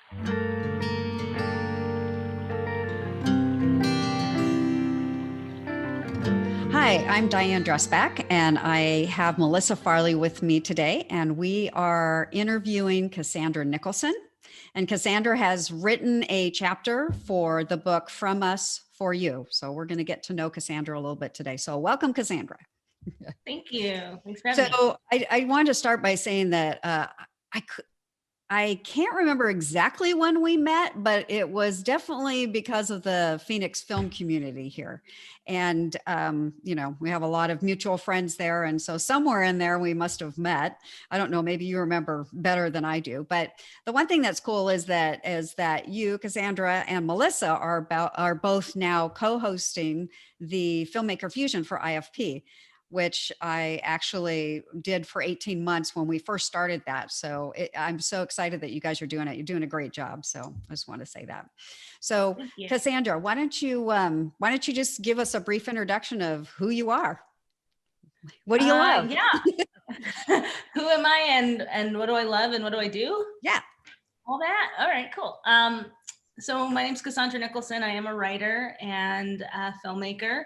Hi, I'm Diane Dressback, and I have Melissa Farley with me today, and we are interviewing Cassandra Nicholson. And Cassandra has written a chapter for the book From Us for You. So we're going to get to know Cassandra a little bit today. So welcome, Cassandra. Thank you. Thanks for having me. So I wanted to start by saying that I can't remember exactly when we met, but it was definitely because of the Phoenix film community here. And, we have a lot of mutual friends there. And so somewhere in there, we must have met. I don't know, maybe you remember better than I do. But the one thing that's cool is that you, Cassandra, and Melissa are both now co-hosting the Filmmaker Fusion for IFP, which I actually did for 18 months when we first started that. So I'm so excited that you guys are doing it. You're doing a great job. So I just want to say that. So Cassandra, why don't you just give us a brief introduction of who you are? What do you love? Yeah. Who am I and what do I love and what do I do? Yeah. All that. All right, cool. So my name's Cassandra Nicholson. I am a writer and a filmmaker.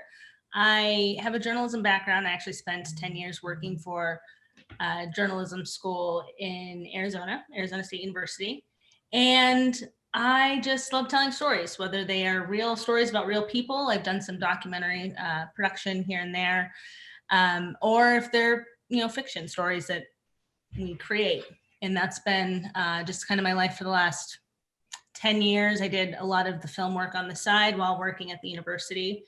I have a journalism background. I actually spent 10 years working for a journalism school in Arizona State University. And I just love telling stories, whether they are real stories about real people. I've done some documentary production here and there, or if they're, fiction stories that we create. And that's been just kind of my life for the last 10 years. I did a lot of the film work on the side while working at the university,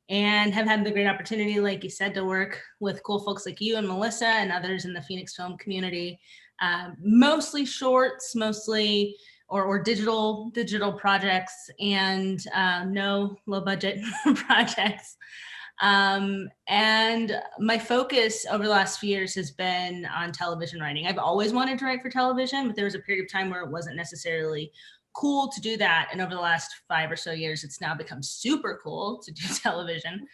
and have had the great opportunity, like you said, to work with cool folks like you and Melissa and others in the Phoenix film community, mostly shorts, or digital projects, and no low budget projects. And my focus over the last few years has been on television writing. I've always wanted to write for television, but there was a period of time where it wasn't necessarily cool to do that. And over the last 5 or so years, it's now become super cool to do television,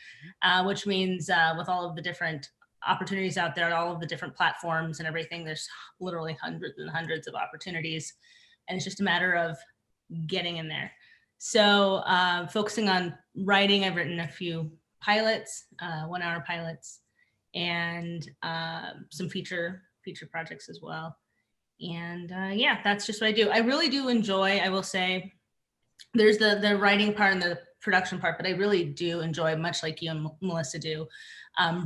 which means with all of the different opportunities out there, all of the different platforms and everything, there's literally hundreds and hundreds of opportunities. And it's just a matter of getting in there. So focusing on writing, I've written a few pilots, 1-hour pilots, and some feature projects as well. And that's just what I do. I really do enjoy, I will say, there's the writing part and the production part, but I really do enjoy, much like you and Melissa do,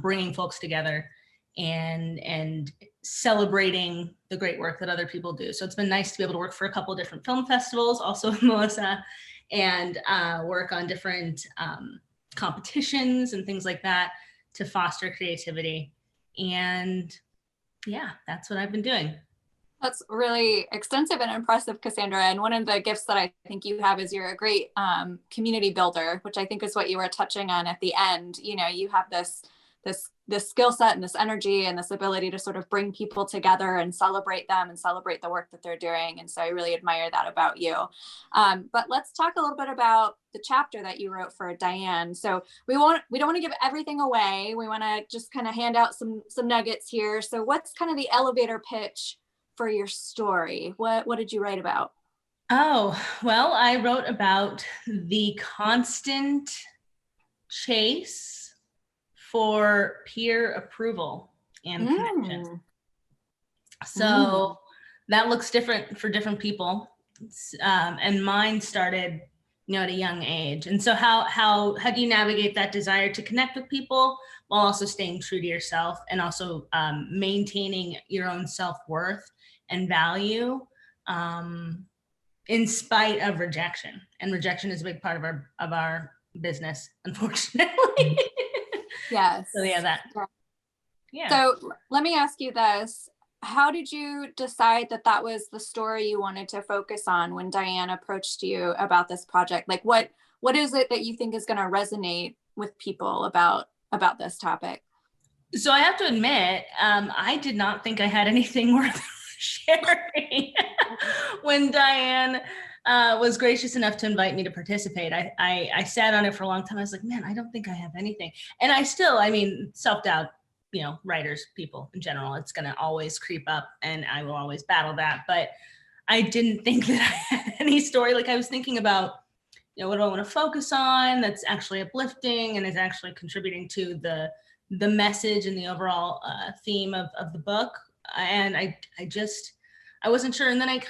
bringing folks together and celebrating the great work that other people do. So it's been nice to be able to work for a couple of different film festivals, also with Melissa, and work on different competitions and things like that to foster creativity. And yeah, that's what I've been doing. That's really extensive and impressive, Cassandra. And one of the gifts that I think you have is you're a great community builder, which I think is what you were touching on at the end. You have this skill set and this energy and this ability to sort of bring people together and celebrate them and celebrate the work that they're doing. And so I really admire that about you. But let's talk a little bit about the chapter that you wrote for Diane. So we don't want to give everything away. We want to just kind of hand out some nuggets here. So what's kind of the elevator pitch for your story? What did you write about? Oh, well, I wrote about the constant chase for peer approval and connection. So that looks different for different people. And mine started, at a young age. And so how do you navigate that desire to connect with people while also staying true to yourself and also maintaining your own self-worth and value in spite of rejection? And rejection is a big part of our business, unfortunately. Yes. So yeah. So let me ask you this. How did you decide that was the story you wanted to focus on when Diane approached you about this project? Like what is it that you think is going to resonate with people about this topic? So I have to admit, I did not think I had anything worth sharing when Diane was gracious enough to invite me to participate. I sat on it for a long time. I was like, man, I don't think I have anything. And self-doubt, writers, people in general, it's going to always creep up and I will always battle that. But I didn't think that I had any story. Like I was thinking about, what do I want to focus on that's actually uplifting and is actually contributing to the message and the overall theme of the book. And I wasn't sure. And then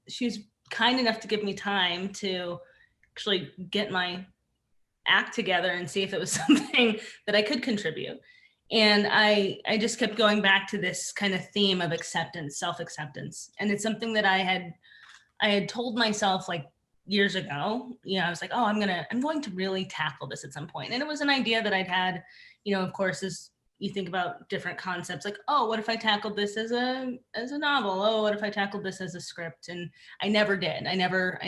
she was kind enough to give me time to actually get my act together and see if it was something that I could contribute. And I just kept going back to this kind of theme of acceptance, self-acceptance. And it's something that I had told myself like years ago. I was like, oh, I'm going to really tackle this at some point. And it was an idea that I'd had, of course, as you think about different concepts, like, oh, what if I tackled this as a novel? Oh, what if I tackled this as a script? And I never did. I never,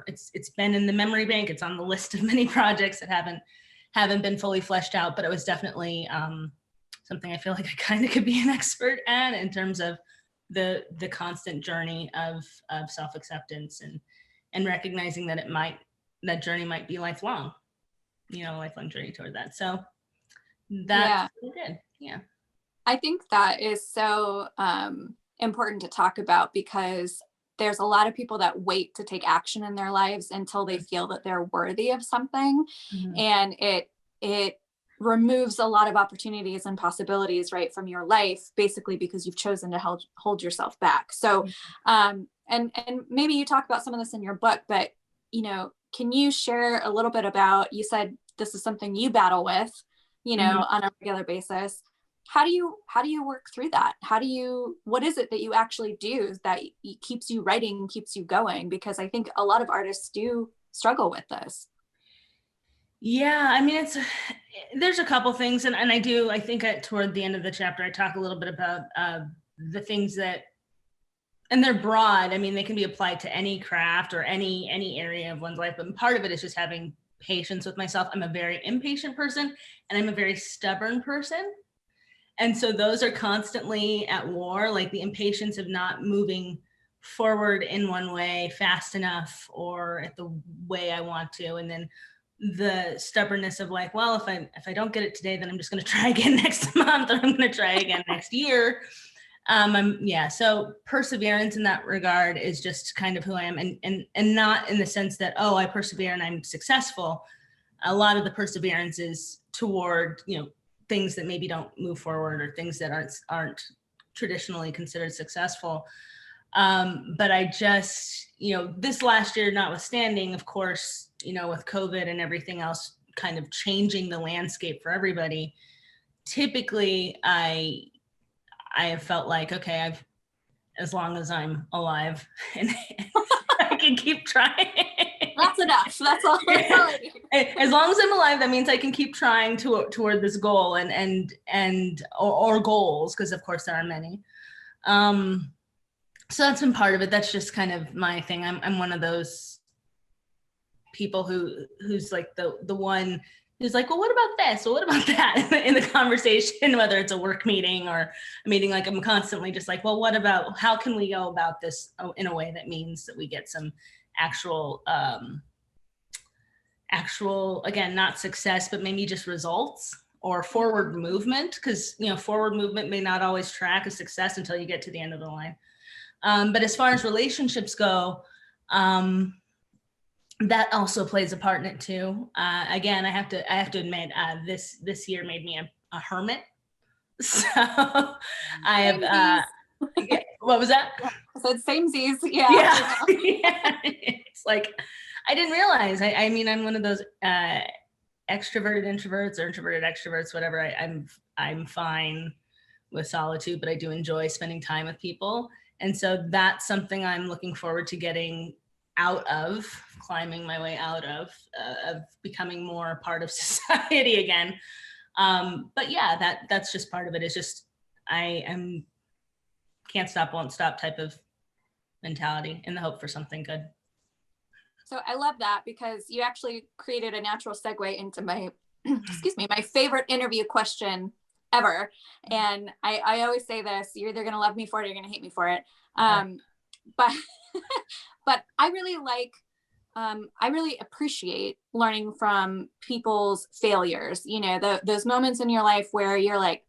it's been in the memory bank. It's on the list of many projects that haven't been fully fleshed out, but it was definitely something I feel like I kind of could be an expert at in terms of the constant journey of self-acceptance and recognizing that that journey might be lifelong, lifelong journey toward that. So that's what I did. Yeah. I think that is so important to talk about, because there's a lot of people that wait to take action in their lives until they feel that they're worthy of something. Mm-hmm. And it removes a lot of opportunities and possibilities, right, from your life, basically because you've chosen to hold yourself back. So, and maybe you talk about some of this in your book, but, can you share a little bit about, you said this is something you battle with, on a regular basis. How do you work through that? What is it that you actually do that keeps you writing, keeps you going? Because I think a lot of artists do struggle with this. Yeah, I mean, there's a couple things, and I think toward the end of the chapter, I talk a little bit about the things that, and they're broad. I mean, they can be applied to any craft or any area of one's life, but part of it is just having patience with myself. I'm a very impatient person, and I'm a very stubborn person. And so those are constantly at war, like the impatience of not moving forward in one way fast enough or at the way I want to. And then the stubbornness of like, well, if I don't get it today, then I'm just going to try again next month, or I'm going to try again next year. So perseverance in that regard is just kind of who I am, and not in the sense that, oh, I persevere and I'm successful. A lot of the perseverance is toward, things that maybe don't move forward or things that aren't traditionally considered successful. But I just, this last year notwithstanding, of course, with COVID and everything else kind of changing the landscape for everybody, typically I have felt like, okay, as long as I'm alive and I can keep trying. That's enough. That's all. As long as I'm alive, that means I can keep trying toward this goal or goals, because of course there are many. So that's been part of it. That's just kind of my thing. I'm one of those people who's like the one who's like, well, what about this? Well, what about that in the conversation, whether it's a work meeting or a meeting, like I'm constantly just like, well, what about, how can we go about this in a way that means that we get some actual, again, not success, but maybe just results or forward movement. Because, forward movement may not always track a success until you get to the end of the line. But as far as relationships go, that also plays a part in it too. Again, I have to admit, this year made me a hermit. So I have, what was that? I said samesies. Yeah. It's like, I didn't realize, I mean, I'm one of those extroverted introverts or introverted extroverts, whatever. I'm fine with solitude, but I do enjoy spending time with people. And so that's something I'm looking forward to getting out of, climbing my way out of becoming more part of society again. But yeah, that's just part of it. It's just, I am can't stop, won't stop type of mentality in the hope for something good. So I love that, because you actually created a natural segue into my, my favorite interview question ever. And I always say this, you're either going to love me for it or you're going to hate me for it. But I really appreciate learning from people's failures, those moments in your life where you're like,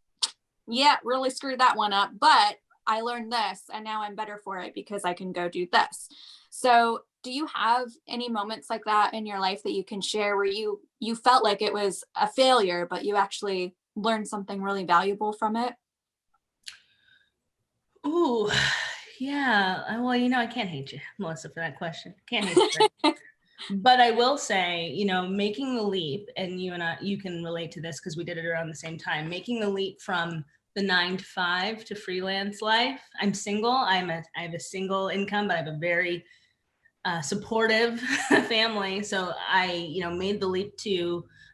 yeah, really screwed that one up, but I learned this and now I'm better for it because I can go do this. So do you have any moments like that in your life that you can share where you felt like it was a failure, but you actually learned something really valuable from it? Ooh, yeah. Well, I can't hate you, Melissa, for that question. Can't hate you. But I will say, making the leap, and you can relate to this because we did it around the same time, making the leap from the 9 to 5 to freelance life. I'm single. I have a single income, but I have a very supportive family. So I, made the leap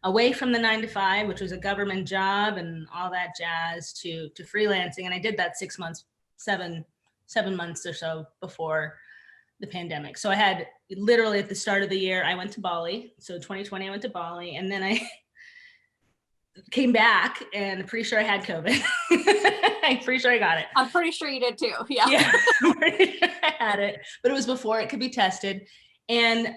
away from the 9 to 5, which was a government job and all that jazz, to freelancing. And I did that 6 months, seven months or so before the pandemic. So I had literally at the start of the year, I went to Bali. So 2020, I went to Bali, and then I came back and I'm pretty sure I had COVID. I'm pretty sure I got it. I'm pretty sure you did too. Yeah. Yeah, I'm pretty sure I had it, but it was before it could be tested. And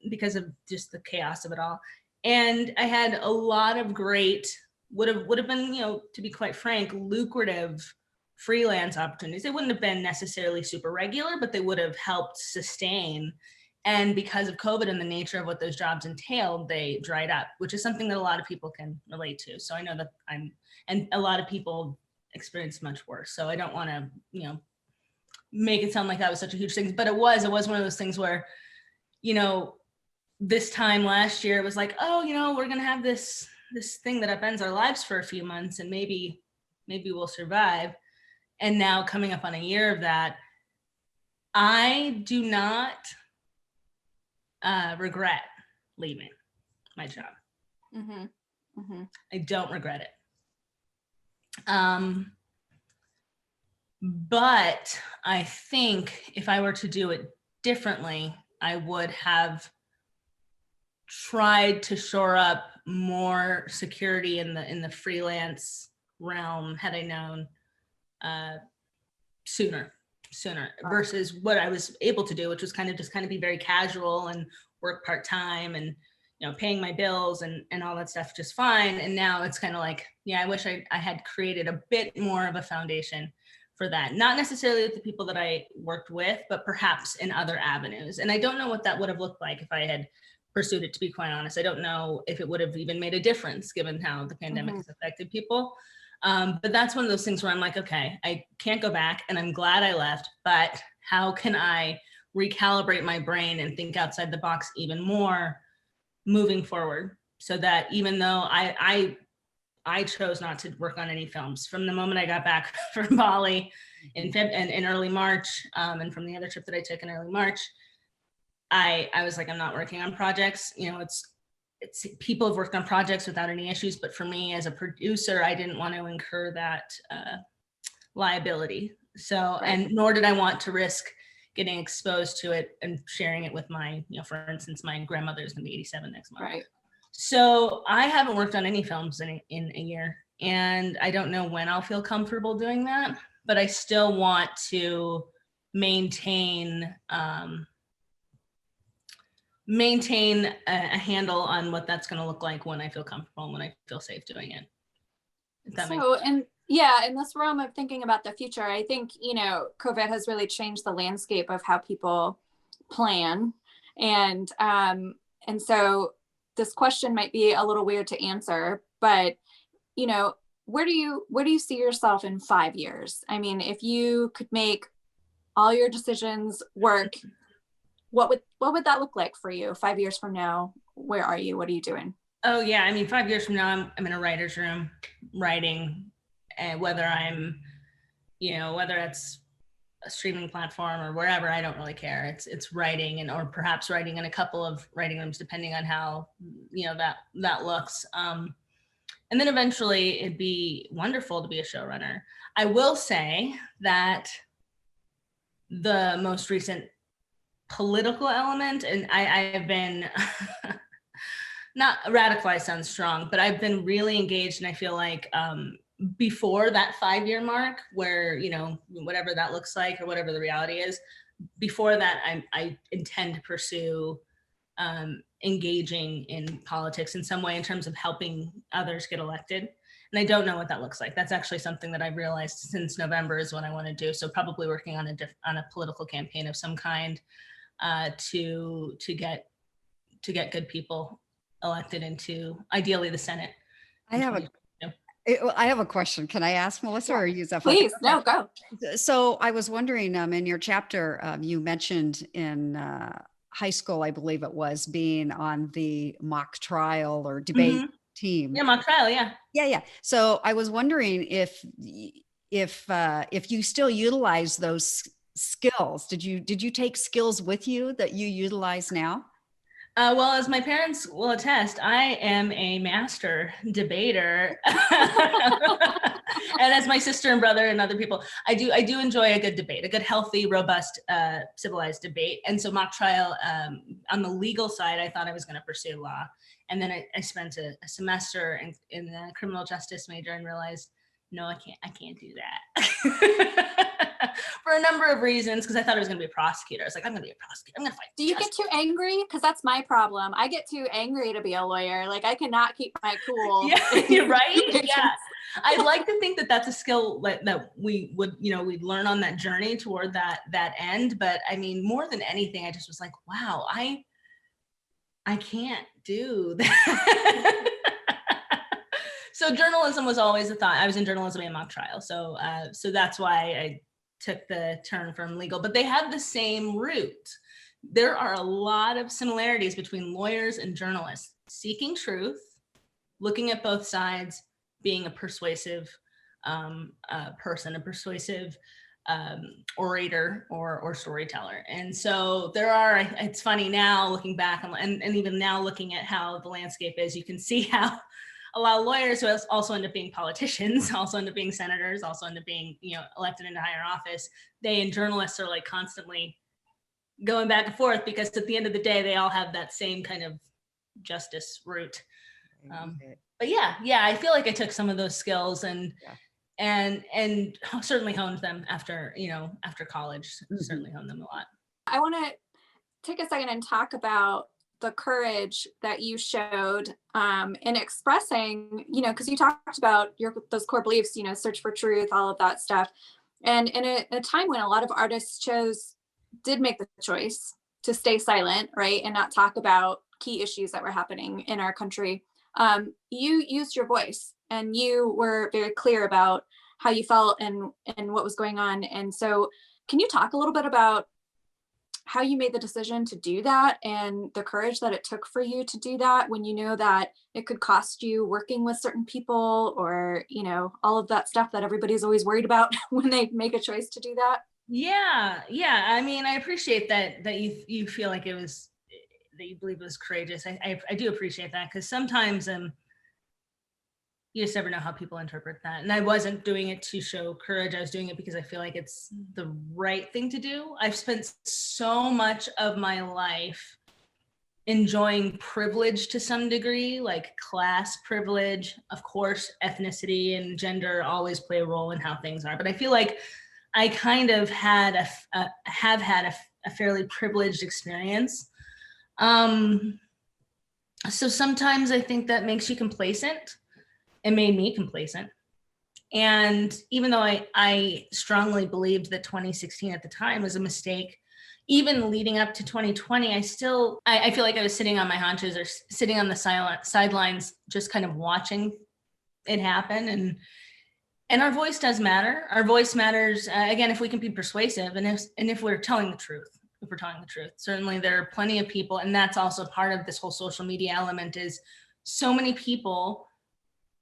because of just the chaos of it all. And I had a lot of great, would have been, to be quite frank, lucrative freelance opportunities. They wouldn't have been necessarily super regular, but they would have helped sustain. And because of COVID and the nature of what those jobs entailed, they dried up, which is something that a lot of people can relate to. So I know that and a lot of people experience much worse. So I don't want to, make it sound like that was such a huge thing, but it was one of those things where, this time last year it was like, oh, we're going to have this thing that upends our lives for a few months and maybe we'll survive. And now coming up on a year of that, I do not regret leaving my job. Mm-hmm. Mm-hmm. I don't regret it. But I think if I were to do it differently, I would have tried to shore up more security in the freelance realm had I known sooner versus what I was able to do, which was kind of be very casual and work part-time and paying my bills and all that stuff just fine. And now it's kind of like, I wish I had created a bit more of a foundation for that, not necessarily with the people that I worked with, but perhaps in other avenues. And I don't know what that would have looked like if I had pursued it, to be quite honest. I don't know if it would have even made a difference given how the pandemic has affected people. But that's one of those things where I'm like, okay, I can't go back and I'm glad I left, but how can I recalibrate my brain and think outside the box even more moving forward, so that even though I chose not to work on any films from the moment I got back from Bali in early March, and from the other trip that I took in early March, I was like, I'm not working on projects. It's people have worked on projects without any issues, but for me as a producer, I didn't want to incur that liability. So, right. And nor did I want to risk getting exposed to it and sharing it with my, for instance, my grandmother's gonna be 87 next month. Right. So I haven't worked on any films in a year, and I don't know when I'll feel comfortable doing that, but I still want to maintain a handle on what that's going to look like when I feel comfortable and when I feel safe doing it. If that makes sense. And yeah, in this realm of thinking about the future, I think, COVID has really changed the landscape of how people plan. And so this question might be a little weird to answer, but, where do you see yourself in 5 years? I mean, if you could make all your decisions work, what would that look like for you 5 years from now? Where are you? What are you doing? Oh yeah. I mean, 5 years from now, I'm in a writer's room writing, and whether I'm, whether it's a streaming platform or wherever, I don't really care. It's writing or perhaps writing in a couple of writing rooms, depending on how, that looks. And then eventually it'd be wonderful to be a showrunner. I will say that the most recent political element, and I have been not radicalized sounds strong, but I've been really engaged, and I feel like before that 5-year mark, where whatever that looks like or whatever the reality is, before that I intend to pursue engaging in politics in some way in terms of helping others get elected. And I don't know what that looks like. That's actually something that I've realized since November is what I want to do. So probably working on a political campaign of some kind to get good people elected into ideally the Senate. I have a question. Can I ask Melissa, or use that? Please, no, go. So I was wondering, in your chapter, you mentioned in high school, I believe it was, being on the mock trial or debate team. Yeah, mock trial. Yeah. Yeah. So I was wondering if you still utilize those skills. Did you take skills with you that you utilize now? Well, as my parents will attest, I am a master debater. And as my sister and brother and other people, I do enjoy a good debate, a good, healthy, robust, civilized debate. And so mock trial, on the legal side, I thought I was going to pursue law. And then I spent a semester in the criminal justice major and realized, no, I can't do that. For a number of reasons, because I thought I was going to be a prosecutor. I was like, I'm going to be a prosecutor. I'm going to fight. Do you get too angry? Because that's my problem. I get too angry to be a lawyer. Like, I cannot keep my cool. Yeah, you're right. Yeah. I'd like to think that that's a skill that we would, we'd learn on that journey toward that end. But I mean, more than anything, I just was like, wow, I can't do that. So journalism was always a thought. I was in journalism and mock trial. So that's why I took the turn from legal, but they have the same root. There are a lot of similarities between lawyers and journalists: seeking truth, looking at both sides, being a persuasive person, a persuasive orator or storyteller. And so it's funny now looking back and even now looking at how the landscape is, you can see how a lot of lawyers who also end up being politicians, also end up being senators, also end up being, elected into higher office. They and journalists are like constantly going back and forth, because at the end of the day, they all have that same kind of justice root. But yeah, I feel like I took some of those skills and certainly honed them after college. Certainly honed them a lot. I want to take a second and talk about the courage that you showed in expressing, because you talked about those core beliefs, search for truth, all of that stuff. And in a time when a lot of artists did make the choice to stay silent, right, and not talk about key issues that were happening in our country, you used your voice and you were very clear about how you felt and what was going on. And so can you talk a little bit about how you made the decision to do that and the courage that it took for you to do that when you know that it could cost you working with certain people or, all of that stuff that everybody's always worried about when they make a choice to do that? Yeah. I mean, I appreciate that you feel like it was, that you believe it was courageous. I do appreciate that, because sometimes you just never know how people interpret that. And I wasn't doing it to show courage. I was doing it because I feel like it's the right thing to do. I've spent so much of my life enjoying privilege to some degree, like class privilege. Of course, ethnicity and gender always play a role in how things are. But I feel like I kind of have had a fairly privileged experience. So sometimes I think that makes you complacent. It made me complacent. And even though I strongly believed that 2016 at the time was a mistake, even leading up to 2020, I feel like I was sitting on my haunches or sitting on the sidelines, just kind of watching it happen. And our voice does matter. Our voice matters, again, if we can be persuasive and if we're telling the truth. If we're telling the truth, certainly there are plenty of people, and that's also part of this whole social media element, is so many people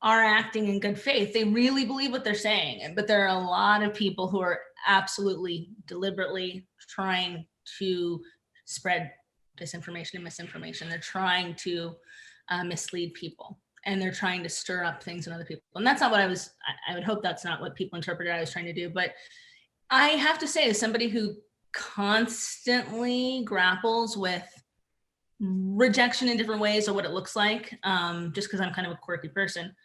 are acting in good faith. They really believe what they're saying, but there are a lot of people who are absolutely deliberately trying to spread disinformation and misinformation. They're trying to mislead people, and they're trying to stir up things in other people. And that's not what I would hope that's not what people interpreted I was trying to do. But I have to say, as somebody who constantly grapples with rejection in different ways or what it looks like, just because I'm kind of a quirky person,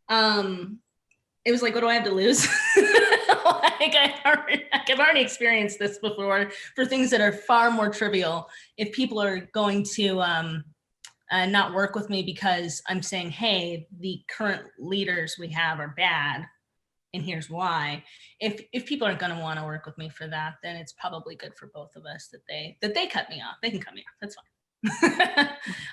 it was like, what do I have to lose? Like I've already experienced this before for things that are far more trivial. If people are going to not work with me because I'm saying, hey, the current leaders we have are bad, and here's why. If people aren't going to want to work with me for that, then it's probably good for both of us that they cut me off. They can cut me off. That's fine.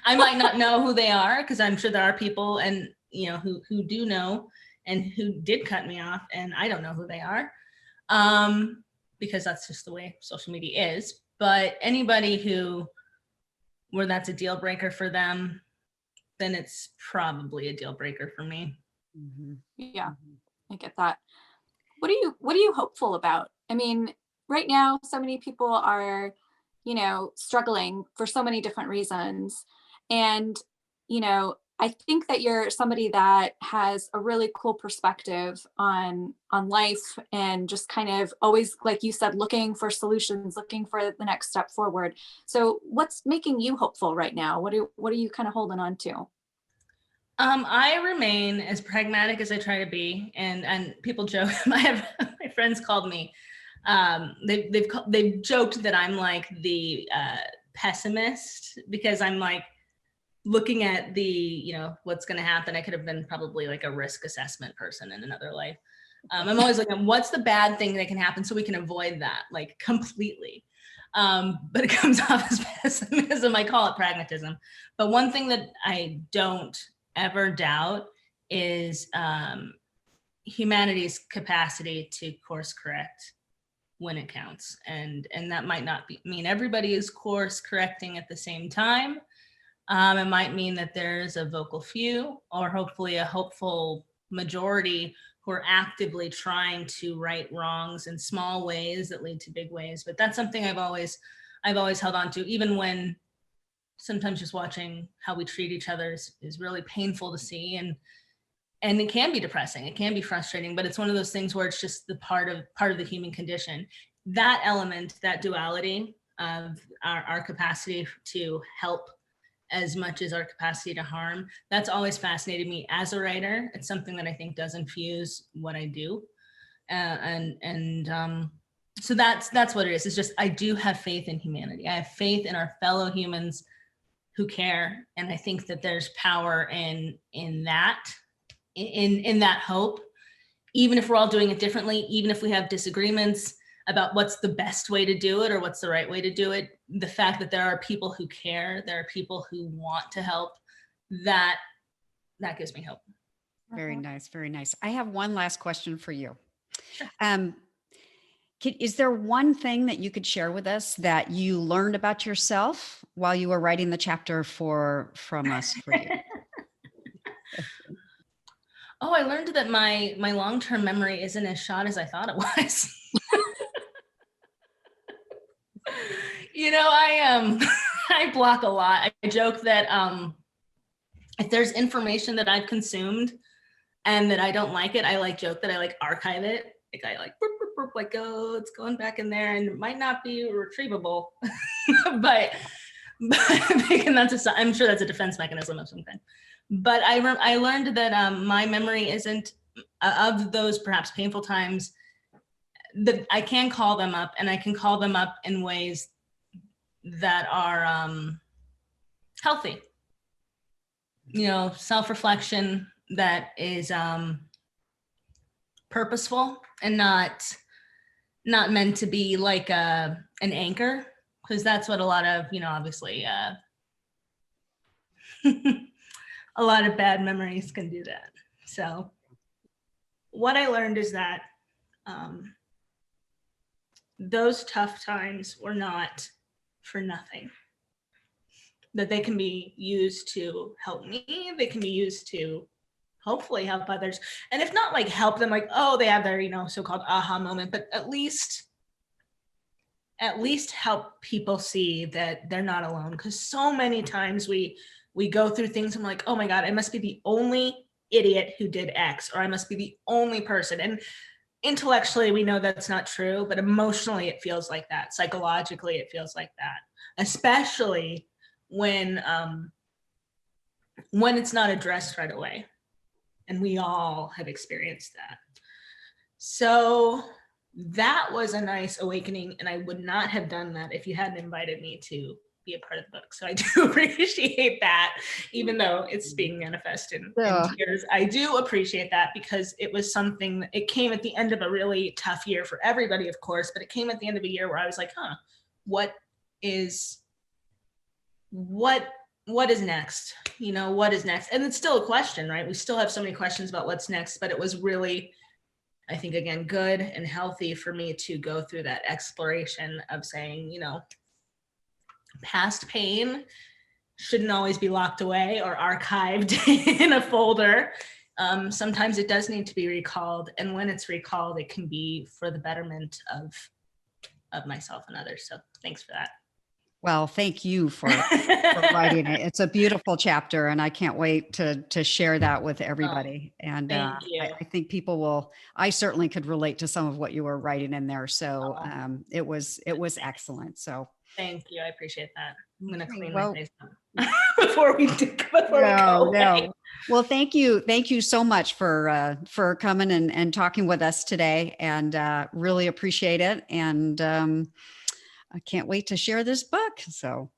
I might not know who they are, because I'm sure there are people and who do know and who did cut me off, and I don't know who they are, because that's just the way social media is. But anybody where that's a deal breaker for them, then it's probably a deal breaker for me. Mm-hmm. Yeah, I get that. What are you hopeful about? I mean, right now, so many people are, struggling for so many different reasons. And, I think that you're somebody that has a really cool perspective on life, and just kind of always, like you said, looking for solutions, looking for the next step forward. So what's making you hopeful right now? What are you kind of holding on to? I remain as pragmatic as I try to be, and people joke. My friends called me. They've joked that I'm like the pessimist, because I'm like looking at the what's going to happen. I could have been probably like a risk assessment person in another life. I'm always looking at what's the bad thing that can happen so we can avoid that, like, completely. But it comes off as pessimism. I call it pragmatism. But one thing that I don't ever doubt is humanity's capacity to course correct when it counts, and that might not mean everybody is course correcting at the same time. It might mean that there's a vocal few, or hopefully a hopeful majority, who are actively trying to right wrongs in small ways that lead to big ways. But that's something I've always held on to, even when sometimes just watching how we treat each other is really painful to see, and it can be depressing, it can be frustrating, but it's one of those things where it's just the part of the human condition. That element, that duality of our capacity to help as much as our capacity to harm, that's always fascinated me as a writer. It's something that I think does infuse what I do, so that's what it is. It's just, I do have faith in humanity. I have faith in our fellow humans who care, and I think that there's power in that hope, even if we're all doing it differently, even if we have disagreements about what's the best way to do it or what's the right way to do it. The fact that there are people who care, there are people who want to help, that gives me hope. Very nice. Very nice. I have one last question for you. Sure. Is there one thing that you could share with us that you learned about yourself while you were writing the chapter from us for you? Oh, I learned that my long-term memory isn't as shot as I thought it was. I block a lot. I joke that if there's information that I've consumed and that I don't like it, I joke that I archive it. I burp, burp, burp, oh, it's going back in there, and it might not be retrievable, but and I'm sure that's a defense mechanism of some kind. But I learned that my memory isn't of those perhaps painful times, that I can call them up, and I can call them up in ways that are healthy. Self-reflection that is purposeful and not meant to be like an anchor, because that's what a lot of, obviously, a lot of bad memories can do that. So what I learned is that those tough times were not for nothing, that they can be used to help me, they can be used to hopefully help others, and if not help them, oh, they have their so-called aha moment, but at least help people see that they're not alone. Because so many times we go through things and we're like, oh my God, I must be the only idiot who did X, or I must be the only person. And intellectually we know that's not true, but emotionally it feels like that. Psychologically it feels like that, especially when it's not addressed right away. And we all have experienced that. So that was a nice awakening, and I would not have done that if you hadn't invited me to be a part of the book. So I do appreciate that, even though it's being manifested in tears. I do appreciate that because it was something that it came at the end of a really tough year for everybody, of course, but it came at the end of a year where I was like, what is next? You know, what is next? And it's still a question, right? We still have so many questions about what's next, but it was really, I think, again, good and healthy for me to go through that exploration of saying, you know, past pain shouldn't always be locked away or archived in a folder. Sometimes it does need to be recalled. And when it's recalled, it can be for the betterment of myself and others. So thanks for that. Well, thank you for writing it. It's a beautiful chapter, and I can't wait to share that with everybody. And thank you. I think people will. I certainly could relate to some of what you were writing in there. So it was excellent. So thank you. I appreciate that. I'm gonna clean well, my face up before we go. No. Well, thank you so much for coming and talking with us today, and really appreciate it. And I can't wait to share this book. So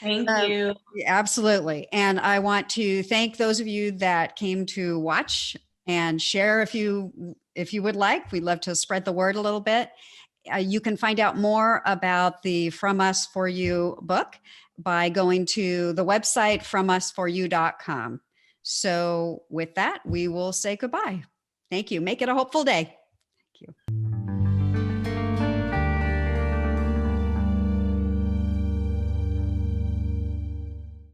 thank you. Absolutely. And I want to thank those of you that came to watch and share if you would like. We'd love to spread the word a little bit. You can find out more about the From Us For You book by going to the website FromUsForYou.com. So with that, we will say goodbye. Thank you. Make it a hopeful day.